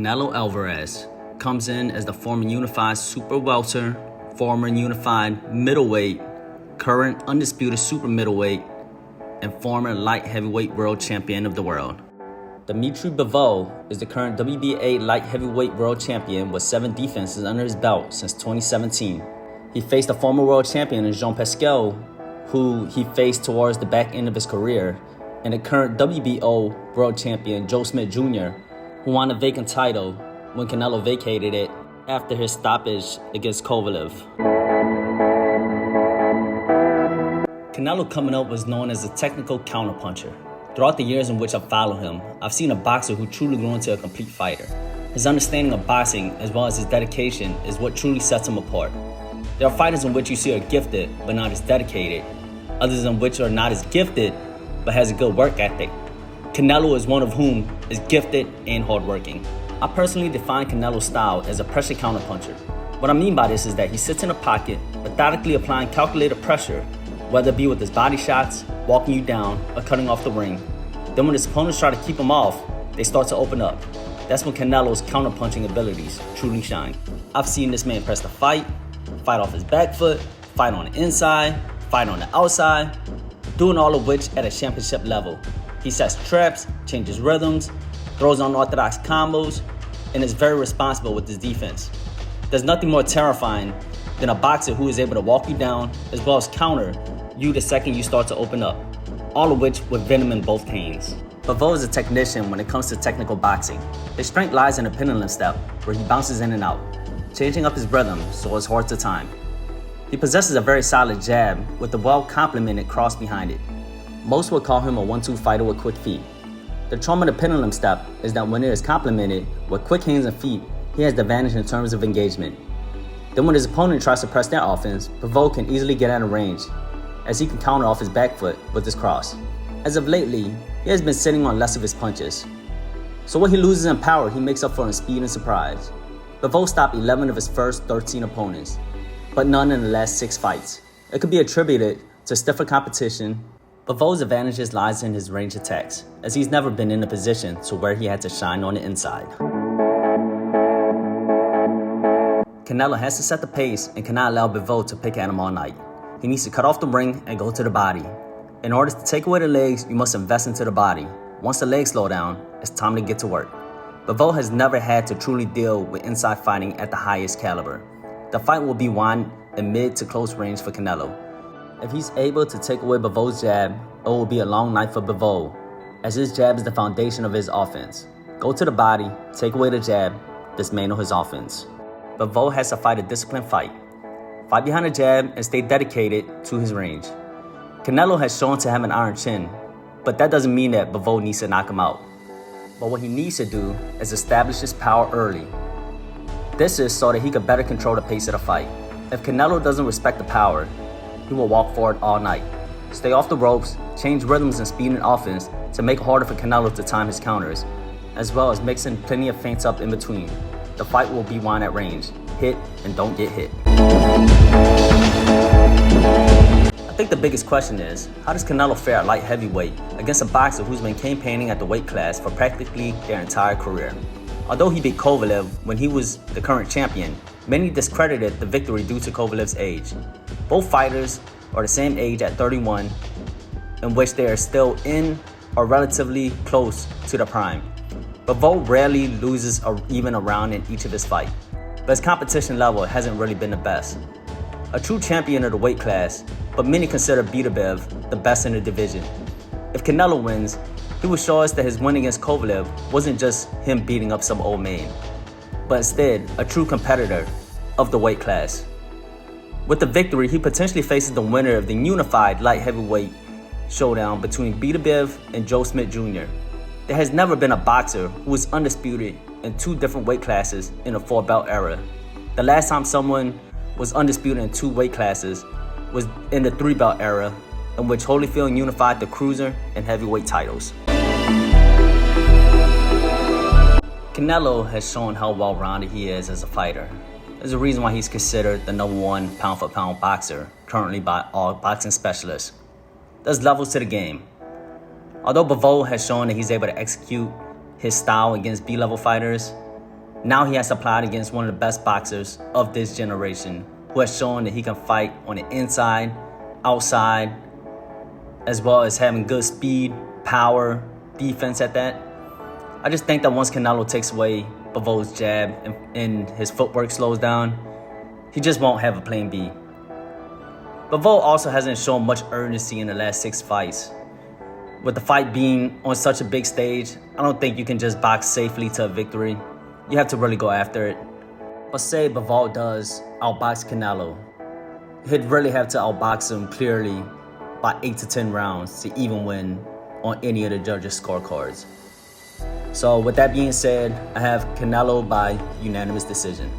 Canelo Alvarez comes in as the former unified super welter, former unified middleweight, current undisputed super middleweight, and former light heavyweight world champion of the world. Dimitri Bivol is the current WBA light heavyweight world champion with 7 defenses under his belt since 2017. He faced the former world champion Jean Pascal, who he faced towards the back end of his career, and the current WBO world champion Joe Smith Jr., who won a vacant title when Canelo vacated it after his stoppage against Kovalev. Canelo coming up was known as a technical counterpuncher. Throughout the years in which I've followed him, I've seen a boxer who truly grew into a complete fighter. His understanding of boxing as well as his dedication is what truly sets him apart. There are fighters in which you see are gifted but not as dedicated, others in which are not as gifted but has a good work ethic. Canelo is one of whom is gifted and hardworking. I personally define Canelo's style as a pressure counterpuncher. What I mean by this is that he sits in a pocket, methodically applying calculated pressure, whether it be with his body shots, walking you down, or cutting off the ring. Then when his opponents try to keep him off, they start to open up. That's when Canelo's counterpunching abilities truly shine. I've seen this man press the fight off his back foot, fight on the inside, fight on the outside, doing all of which at a championship level. He sets traps, changes rhythms, throws unorthodox combos, and is very responsible with his defense. There's nothing more terrifying than a boxer who is able to walk you down as well as counter you the second you start to open up, all of which with venom in both canes. Bivol is a technician when it comes to technical boxing. His strength lies in the pendulum step, where he bounces in and out, changing up his rhythm so it's hard to time. He possesses a very solid jab with a well-complemented cross behind it. Most would call him a 1-2 fighter with quick feet. The charm of the pendulum step is that when it is complemented with quick hands and feet, he has the advantage in terms of engagement. Then when his opponent tries to press their offense, Bivol can easily get out of range, as he can counter off his back foot with his cross. As of lately, he has been sitting on less of his punches. So what he loses in power, he makes up for in speed and surprise. Bivol stopped 11 of his first 13 opponents, but none in the last 6 fights. It could be attributed to stiffer competition. Bivol's advantages lies in his range attacks, as he's never been in a position to where he had to shine on the inside. Canelo has to set the pace and cannot allow Bivol to pick at him all night. He needs to cut off the ring and go to the body. In order to take away the legs, you must invest into the body. Once the legs slow down, it's time to get to work. Bivol has never had to truly deal with inside fighting at the highest caliber. The fight will be won in mid to close range for Canelo. If he's able to take away Bivol's jab, it will be a long night for Bivol, as his jab is the foundation of his offense. Go to the body, take away the jab, dismantle his offense. Bivol has to fight a disciplined fight. Fight behind the jab and stay dedicated to his range. Canelo has shown to have an iron chin, but that doesn't mean that Bivol needs to knock him out. But what he needs to do is establish his power early. This is so that he can better control the pace of the fight. If Canelo doesn't respect the power, he will walk forward all night. Stay off the ropes, change rhythms and speed in offense to make it harder for Canelo to time his counters, as well as mixing plenty of feints up in between. The fight will be won at range. Hit and don't get hit. I think the biggest question is, how does Canelo fare at light heavyweight against a boxer who's been campaigning at the weight class for practically their entire career? Although he beat Kovalev when he was the current champion, many discredited the victory due to Kovalev's age. Both fighters are the same age at 31, in which they are still in or relatively close to the prime. Bivol rarely loses even a round in each of his fights, but his competition level hasn't really been the best. A true champion of the weight class, but many consider Bivol the best in the division. If Canelo wins, he will show us that his win against Kovalev wasn't just him beating up some old man, but instead a true competitor of the weight class. With the victory, he potentially faces the winner of the unified light heavyweight showdown between Bivol and Joe Smith Jr. There has never been a boxer who was undisputed in 2 different weight classes in a 4-belt era. The last time someone was undisputed in 2 weight classes was in the 3-belt era, in which Holyfield unified the cruiser and heavyweight titles. Canelo has shown how well-rounded he is as a fighter. There's a reason why he's considered the #1 pound-for-pound boxer currently by all boxing specialists. There's levels to the game. Although Bivol has shown that he's able to execute his style against B-level fighters, Now he has to apply it against one of the best boxers of this generation, who has shown that he can fight on the inside, outside, as well as having good speed, power, defense at that. I just think that once Canelo takes away Bivol's jab and his footwork slows down, he just won't have a plan B. Bivol also hasn't shown much urgency in the last 6 fights. With the fight being on such a big stage, I don't think you can just box safely to a victory. You have to really go after it. But say Bivol does outbox Canelo, he'd really have to outbox him clearly by 8 to 10 rounds to even win on any of the judges' scorecards. So with that being said, I have Canelo by unanimous decision.